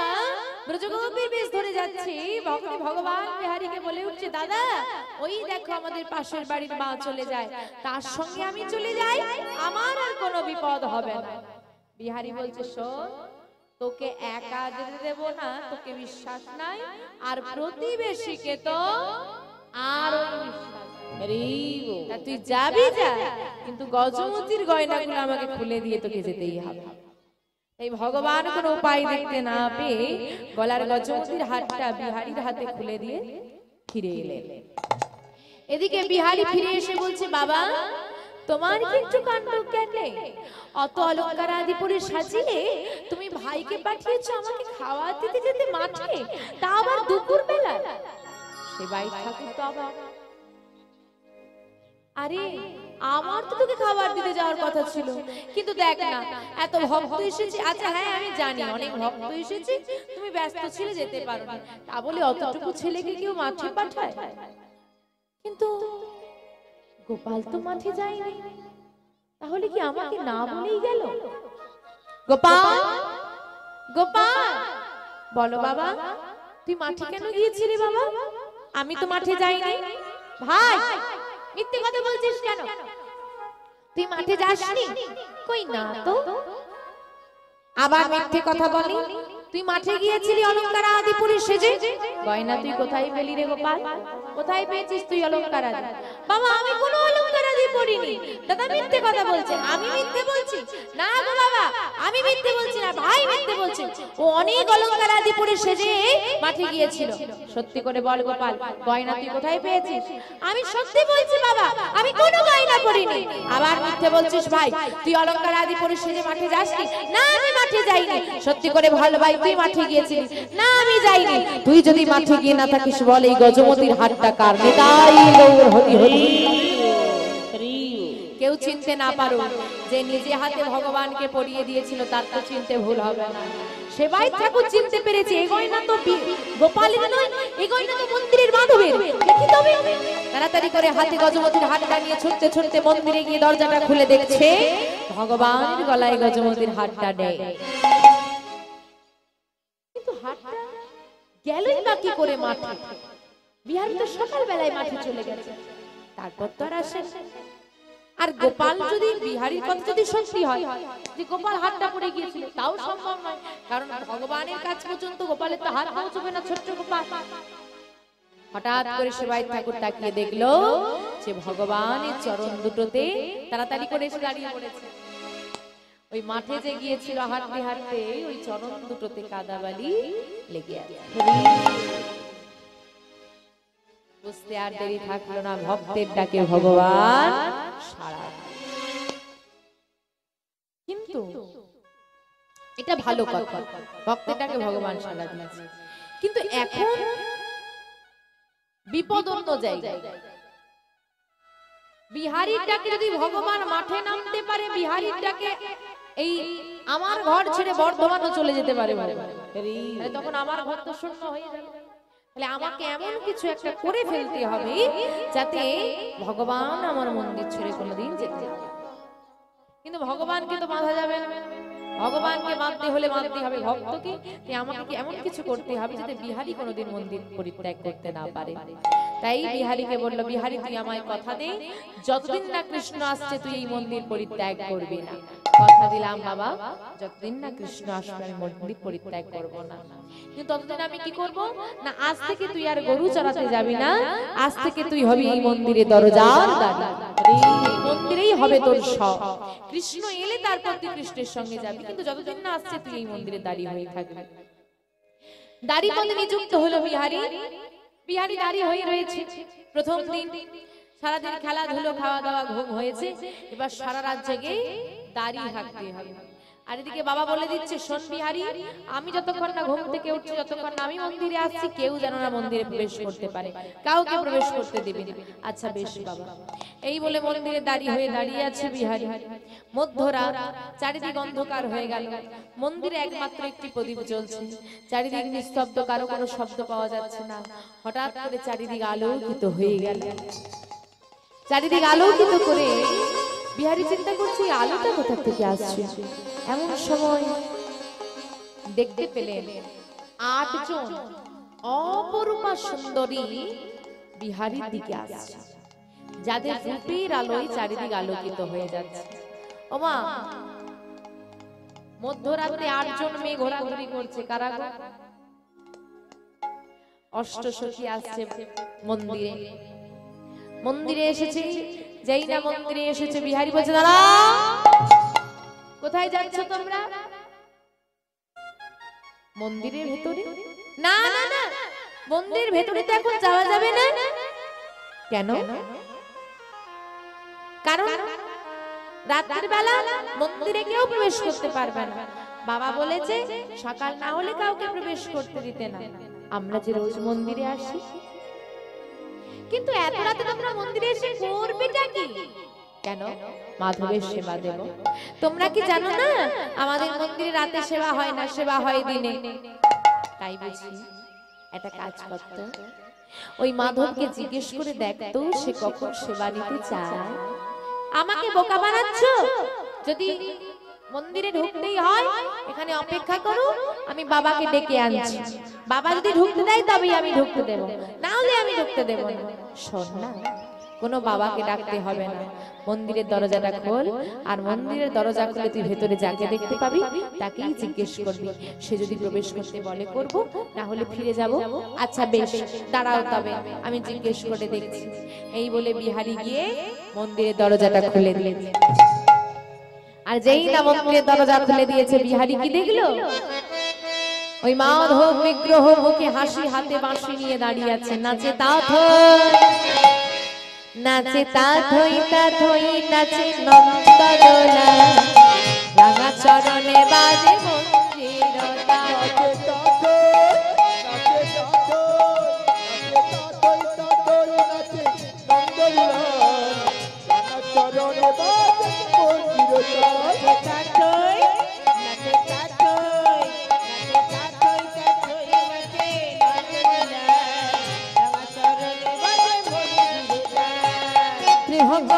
[SPEAKER 1] ব্রজগোপীর বেশ ধরে যাচ্ছে, ভক্তি ভগবান বিহারীকে বলে উঠছে, দাদা ওই দেখো আমাদের পাশের বাড়ির মা চলে যায়, তার সঙ্গে আমি চলে যাই, আমার আর কোনো বিপদ হবে না। বিহারী বলছে, শোন, তোকে একা যেতে দেব না, তোকে বিশ্বাস নাই, আর প্রতিবেশীকে তো আর তুই যাবি যা, কিন্তু গজমতির গয়নাগুলো আমাকে খুলে দিয়ে তোকে যেতেই হবে। এই ভগবান কোনো উপায় দেখতে না পেয়ে গলার গজমতির হাতটা বিহারীর হাতে খুলে দিয়ে ফিরে এলেন। এদিকে বিহারী ফিরে এসে বলছে, বাবা তোমার কি একটু কাণ্ড জ্ঞান নেই? অত অলংকার আদি পরে সাজিয়ে তুমি ভাইকে পাঠিয়েছো আমাকে খাওয়া দিতে যেতে মাঠে, তা আবার দুপুর বেলা। সে ভাই ঠাকুর তো আবার, আরে আমার তো তোকে খাবার দিতে যাওয়ার কথা ছিল, কিন্তু দেখ না এত ভক্ত এসেছে। আচ্ছা হ্যাঁ আমি জানি অনেক ভক্ত এসেছে, তুমি ব্যস্ত ছিলে যেতে পারো না, তা বলে অতটুকু ছেলেকে কেউ মাঠে পাঠায়? কিন্তু গোপাল তো মাঠে যায়নি, তাহলে কি আমাকে না বলেই গেল? গোপাল, গোপাল বলো বাবা, তুই মাঠে কেন গিয়েছিলি? বাবা আমি তো মাঠে যাইনি। ভাই মিথ্যে কথা বলছিস কেন? তুই মাঠে যাসনি? কই না তো। আবার মিথ্যে কথা বলি, তুই মাঠে গিয়েছিলি অলংকার আদি পরে সেজে, গয়না তুই কোথায় পেলি রে গোপাল? কোথায় পেয়েছিস তুই অলংকার আদি? বাবা আমি কোনো অলংকার আদি পরিনি। দাদা মিথ্যে কথা বলছে। আমি মিথ্যে বলছি না গো বাবা, আমি মিথ্যে বলছি না, ভাই মিথ্যে বলছে। ও অনেক অলংকার আদি পরে সেজে মাঠে গিয়েছিল। সত্যি করে বল গোপাল, গয়না তুই কোথায় পেয়েছিস? আমি সত্যি বলছি বাবা, আমি কোনো গয়না পরিনি। আবার মিথ্যে বলছিস ভাই, তুই অলংকার আদি পরে সেজে মাঠে যাসনি? না আমি মাঠে যাইনি। সত্যি করে বল ভাই, তুই মাঠে গিয়েছিলিস? না আমি যাইনি। তুই যদি মাঠে গিয়ে না থাকিস বল, এই গজমতির হাতটা কার? নিতাই গৌর হরি হরি। কেউ চিনতে না পারো যে নিজে হাতে ভগবানকে পরিয়ে দিয়েছিল, তার তো চিনতে ভুল হবে না। সেবাই ঠাকুর চিনতে পেরেছে এই গয়না তো গোপালের নয়, এই গয়না তো মন্দিরের মাধবের। দেখি তবে তাড়াতাড়ি করে হাতে গজমতির হাতটা নিয়ে ছুটতে ছুটতে মন্দিরে গিয়ে দরজাটা খুলে দেখছে ভগবানের গলায় গজমতির হাতটা নেই। কিন্তু হাতটা গেলই বা কি করে মাঠে? বিহারী তো সকাল বেলায় মাঠে চলে গেছে, তারপর তো আর আসে। আর গোপাল যদি বিহারীর কথা যদি সত্যি হয় যে গোপাল হাতটা পড়ে গিয়েছিল, তাও সম্ভব নয়, কারণ ভগবানের কাছ পর্যন্ত গোপালের তো হাত পৌঁছবে না ছোট্ট গোপাল। হঠাৎ করে সেবাই ঠাকুর তাকিয়ে দেখলো যে ভগবানের চরণ দুটোতে তাড়াতাড়ি করে এসে দাঁড়িয়ে পড়েছে। ওই মাঠে যে গিয়েছিল হাঁটতে হাঁটতে, ওই চরণ দুটোতে কাদাবালি লেগে আছে। বুঝতে আর দেরি থাকলো না, ভক্তের ডাকে ভগবান সাড়া। কিন্তু এটা ভালো কথা, ভক্তের ডাকে ভগবান সাড়া দিয়েছে। কিন্তু এখন বিপদ অন্য জায়গায়। বিহারীর ডাকে যদি ভগবান মাঠে নামতে পারে, বিহারীর ডাকে এই আমার ঘর ছেড়ে বর্ধমানও চলে যেতে পারে, তখন আমার ঘর তো শূন্য হয়ে যাবে। তাহলে আমাকে এমন কিছু একটা করে ফেলতে হবে যাতে ভগবান আমার মন্দির ছেড়ে কোনোদিন যেতে পারে। কিন্তু ভগবানকে তো বাঁধা যাবে না, ভগবানকে বাঁধতে হলে বাঁধতে হবে ভক্তকে। আমাকে এমন কিছু করতে হবে যাতে বিহারী কোনোদিন মন্দির পরিত্যাগ করতে না পারে। তাই বিহারীকে বলল, বিহারী তুই আমায় কথা দে, যতদিন না কৃষ্ণ আসছে তুই এই মন্দির পরিত্যাগ করবি না। কথা দিলাম বাবা, যতদিন না কৃষ্ণ আসবে আমি মন্দির পরিত্যাগ করব না। কিন্তু ততদিন আমি কি করব না, আজ থেকে তুই আর গরু চড়াতে যাবি না, আজ থেকে তুই হবি এই মন্দিরে দরজার দাঁড়ি। মন্দিরেই হবে তোর সব। কৃষ্ণ এলে তারপর তুই কৃষ্ণের সঙ্গে যাবি, কিন্তু যতদিন না আসছে তুই এই মন্দিরে দাঁড়িয়ে হয়ে থাকবি। দাঁড়ি পদে নিযুক্ত হলো বিহারী। বিহারী দাঁড়িয়ে হয়ে রয়েছে। প্রথম দিন সারাদিন খেলাধুলো, খাওয়া দাওয়া, ঘুম হয়েছে, এবার সারা রাত জেগে দাঁড়িয়ে থাকতে হবে। আর এদিকে বাবা বলে দিচ্ছে, শোন বিহারী, আমি যতক্ষণ না ঘুম থেকে উঠছি, যতক্ষণ না আমি মন্দিরে আসছি, কেউ যেন না মন্দিরে প্রবেশ করতে পারে, কাউকে প্রবেশ করতে দিবি না। আচ্ছা বেশ বাবা। এই বলে মন্দিরে দাঁড়িয়ে আছে বিহারী। মধ্যরাত, চারিদিক অন্ধকার হয়ে গেল। মন্দিরে একমাত্র একটি প্রদীপ জ্বলছে, চারিদিক নিস্তব্ধ, কারো কোনো শব্দ পাওয়া যাচ্ছে না। হঠাৎ করে চারিদিক আলোকিত হয়ে গেল। চারিদিক আলোকিত করে বিহারী চিন্তা করছে, আলোটা কোথা থেকে আসছে। এমন সময় দেখতে পেলেন 8 জন অপরূপা সুন্দরী বিহারীর দিকে আসছে, যাদের রূপের আলোয় চারিদিক আলোকিত হয়ে যাচ্ছে। ওমা, মধ্যরাতে 8 জন মেয়ে ঘোরাঘুরি করছে। কারা গো? অষ্টসখী আসছে মন্দিরে। মন্দিরে এসেছে, যেই না মন্দিরে এসেছে বিহারী বলছে, দাঁড়াও, কোথায় যাচ্ছ তোমরা? মন্দিরের ভেতরে? না না না, মন্দিরের ভেতরে তো এখন যাওয়া যাবে না। কেন? কারণ রাতের বেলা মন্দিরে কেউ প্রবেশ করতে পারবে না। বাবা বলেছে সকাল না হলে কাউকে প্রবেশ করতে দিতে না। আমরা যে রোজ মন্দিরে আসি, কিন্তু এত রাতে তোমরা মন্দিরে এসে করবেটা কি? কেন? মাধবের সেবা দেব। তোমরা কি জানো না আমাদের মন্দিরে রাতে সেবা হয় না, সেবা হয় দিনে? তাই বুঝি একটা কাজ করতো, ওই মাধবকে জিজ্ঞেস করে দেখতো সে কখন সেবা নিতে চায়। আমাকে বোকা বানাচ্ছ? যদি মন্দিরে ঢুকতেই হয় এখানে অপেক্ষা করো, আমি বাবাকে ডেকে আনছি। বাবা যদি ঢুকতে দেয় তবেই আমি ঢুকতে দেব, না হলে আমি ঢুকতে দেব না। শোন না, কোনো বাবাকে ডাকতে হবে না, মন্দিরের দরজাটা খোল, আর মন্দিরের দরজা খুলে তুই ভেতরে যাকে দেখতে পাবি তাকেই জিজ্ঞেস করবি। সে যদি প্রবেশ করতে বলে করব, না হলে ফিরে যাব। আচ্ছা বেশ, দাঁড়াও তবে আমি জিজ্ঞেস করে দেখছি। এই বলে বিহারী গিয়ে মন্দিরের দরজাটা খুলে দিয়েছে। আর যেই না মন্দিরের দরজা খুলে দিয়েছে, বিহারী কি দেখলো? ওই মাধব বিগ্রহ, মুখে হাসি, হাতে বাঁশি নিয়ে দাঁড়িয়ে আছে। নাচে তা নাচে তা থই নাচে নন্দদোলা, রাঙা চরণে বাজে মঞ্জিরতা।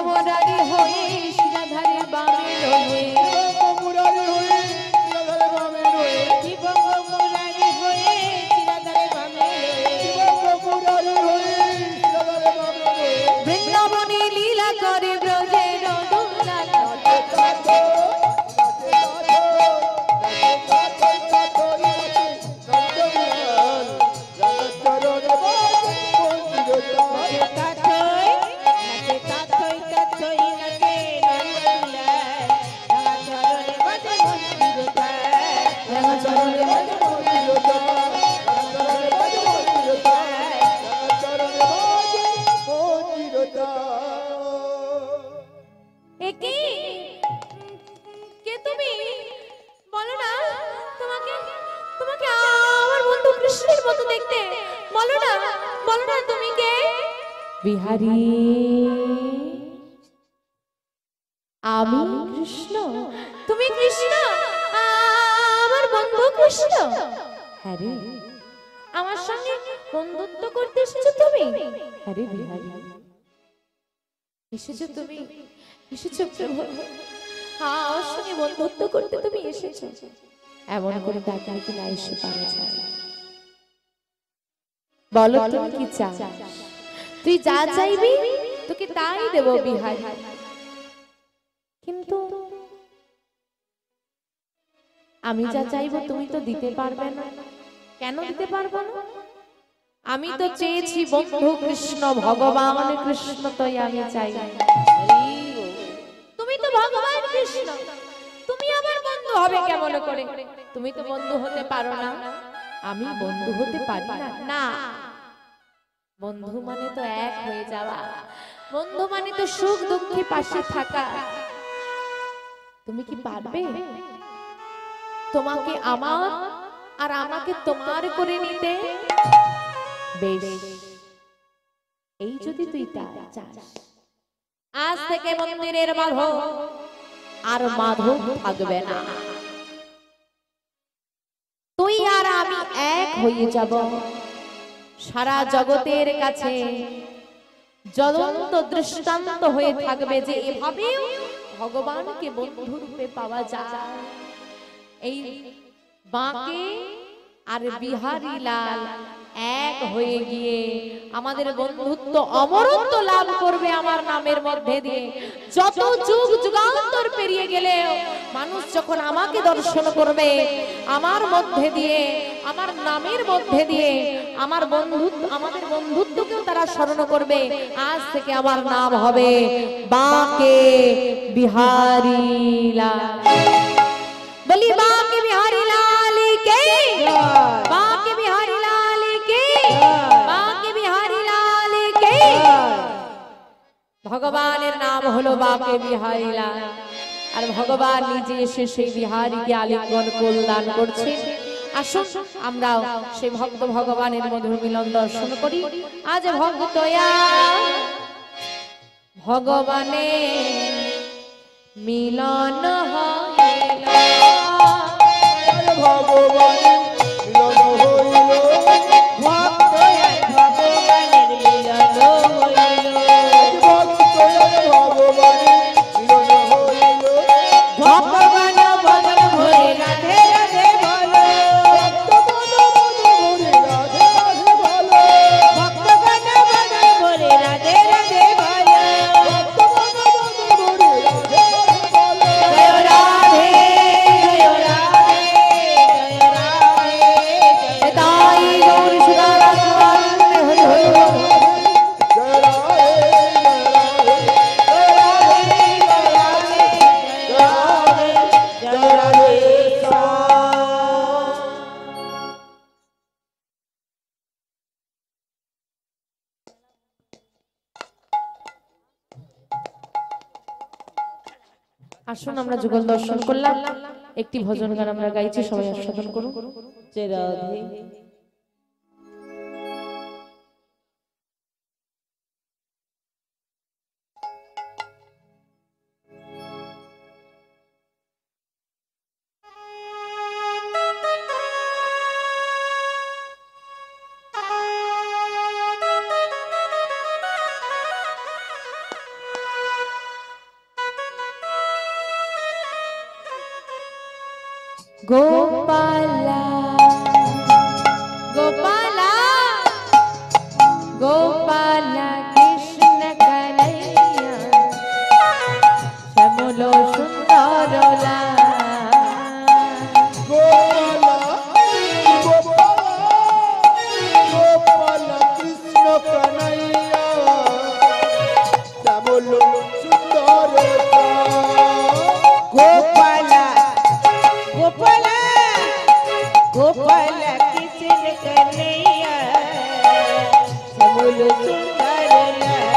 [SPEAKER 1] মুরারি হয়ে শিরাধারে বামে রয়ে, মুরারি হয়ে শিরাধারে বামে রয়ে, মুরারি হয়ে শিরাধারে বামে রয়ে, বৃন্দাবনে লীলা করে ব্রজের দোলা। বিহারী, আমি কৃষ্ণ। তুমি কৃষ্ণ? আমার বন্ধু কৃষ্ণ? হ্যাঁ রে, আমার সঙ্গে বন্ধুত্ব করতে এসেছো তুমি? হ্যাঁ রে বিহারী, এসেছো তুমি, এসেছো প্রভু। হ্যাঁ, আমার সঙ্গে বন্ধুত্ব করতে তুমি এসেছো। এমন করে তাকিয়ে কি না এসে পারা যায়? বলো তুমি কি চাও? তুই যা চাইবি তোকে তাই দেব বিহারী। কিন্তু আমি যা চাইবো তুমি তো দিতে পারবে না। কেন দিতে পারবো না? আমি তো চেয়েছি বন্ধু কৃষ্ণ, ভগবান কৃষ্ণ, তাই আমি চাই। তুমি তো ভগবান কৃষ্ণ, তুমি আমার বন্ধু হবে কেমন করে? তুমি তো বন্ধু হতে পারো না, আমি বন্ধু হতে পারি না। না, বন্ধু মানে তো এক হয়ে যাওয়া, বন্ধু মানে তো সুখ দুঃখে পাশে থাকা। তুমি কি পারবে তোমাকে আমার আর আমাকে তোমার করে নিতে? বেশ, এই যদি তুই চাস, আজ থেকে মন্দিরের মাধব আর মাধব থাকবে না। তুই আর আমি এক হয়ে যাব। সারা জগতের কাছে জ্বলন্ত দৃষ্টান্ত হয়ে থাকবে যে এভাবেও ভগবানকে বন্ধু রূপে পাওয়া যায়। এই বাঁকে আর বিহারী লাল এক হয়ে গিয়ে আমাদের বন্ধুত্ব অমরত্ব লাভ করবে আমার নামের মধ্যে দিয়ে। যত যুগ যুগান্তর পেরিয়ে গেলে মানুষ যখন আমাকে দর্শন করবে আমার মধ্যে দিয়ে, আমার নামের মধ্যে দিয়ে, আমাদের বন্ধুত্বকেও তারা স্মরণ করবে। আজ থেকে আমার নাম হবে বাঁকে বিহারী লাল। বলি বাঁকে বিহারী লাল কে, বাঁকে বিহারী লাল কে, বাঁকে বিহারী লাল কে। ভগবানের নাম হলো বাঁকে বিহারী লাল, আর ভগবান নিজে এসে সেই বিহারীকে আলিঙ্গন কল্যাণ করছে। আসুন আমরা সেই ভক্ত ভগবানের মধুর মিলন দর্শন করি। আজ ভক্তয়া ভগবানের মিলন হইল,
[SPEAKER 2] ভগবানের মিলন হইল,
[SPEAKER 1] ভক্তয়া ভগবানের মিলন হইল,
[SPEAKER 2] ভক্তয়ার ভগবানের মিলন হইল,
[SPEAKER 1] ভগবান বদন ভরে রাধে রাধে বলো,
[SPEAKER 2] ভক্তগণ মনে রাধে রাধে বলো,
[SPEAKER 1] ভক্তগণ বদন ভরে রাধে রাধে বলো,
[SPEAKER 2] ভক্তগণ মনে রাধে রাধে বলো।
[SPEAKER 1] জয় রাধে জয় রাধে জয় রাধে, তাই গৌর সুদারা হরে হরে হরে
[SPEAKER 2] জয় রাধে জয় রাধে জয় রাধে
[SPEAKER 1] আসুন আমরা যুগল দর্শন করলাম, একটি ভজন গান আমরা গাইছি, সবাই আস্বাদন করুন।
[SPEAKER 3] জয় রাধে।
[SPEAKER 1] গোপালা গোপালা গোপালা কৃষ্ণ কানাইয়া শ্যামল সুন্দর লাল,
[SPEAKER 2] গোপালা গোপালা কৃষ্ণ কানাইয়া শ্যামল সুন্দর
[SPEAKER 3] গোপালা গোপালা গোপালা কৃষ্ণ কन्हैया শ্যামল সুন্দর লাল।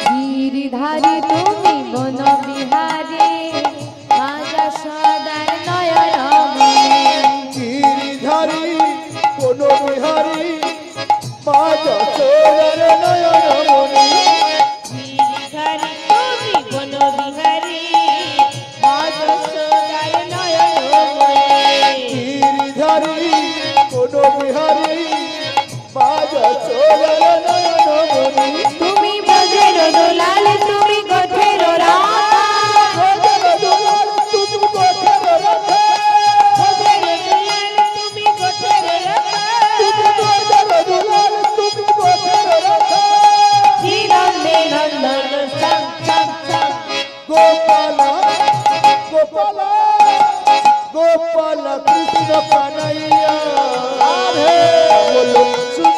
[SPEAKER 1] গিরিধারী তুমি বন বিহারী মাজা সদার নয়ন মনে,
[SPEAKER 2] গিরিধারী কোন বিহারী মা যশোদার নয়ন মণি,
[SPEAKER 3] গিরিধারী তুমি বন বিহারী মা যশোদার নয়ন মণি।
[SPEAKER 2] গিরিধারী কোন বিহারী মা যশোদার নয়ন মণি,
[SPEAKER 1] তুমি ব্রজের দোলাল তুমি গোঠের রাধা,
[SPEAKER 2] ব্রজের দুলাল তুমি গোঠের রাধা,
[SPEAKER 3] ব্রজের দুলাল তুমি গোঠের রাধা,
[SPEAKER 2] ব্রজের দুলাল তুমি গোঠের রাধা,
[SPEAKER 1] শ্রীনন্দে নন্দন সং সং সং,
[SPEAKER 2] গোপালা গোপালা গোপালা কৃষ্ণ কানাইয়া শ্যামল সুন্দর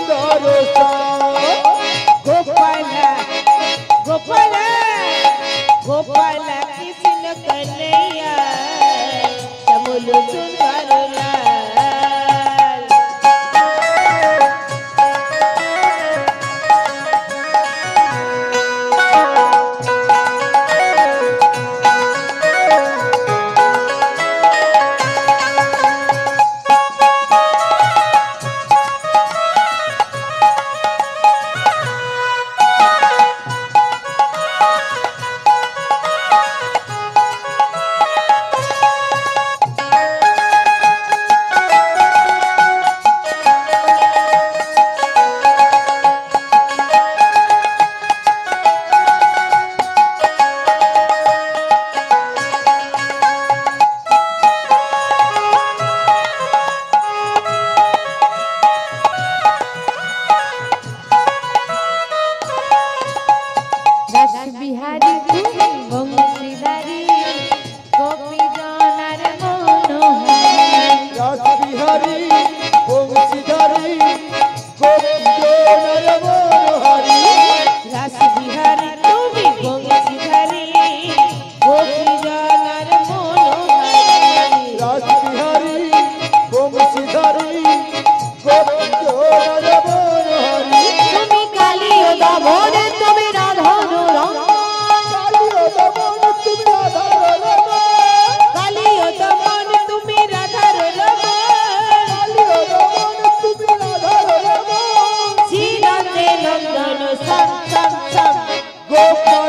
[SPEAKER 2] গোপাল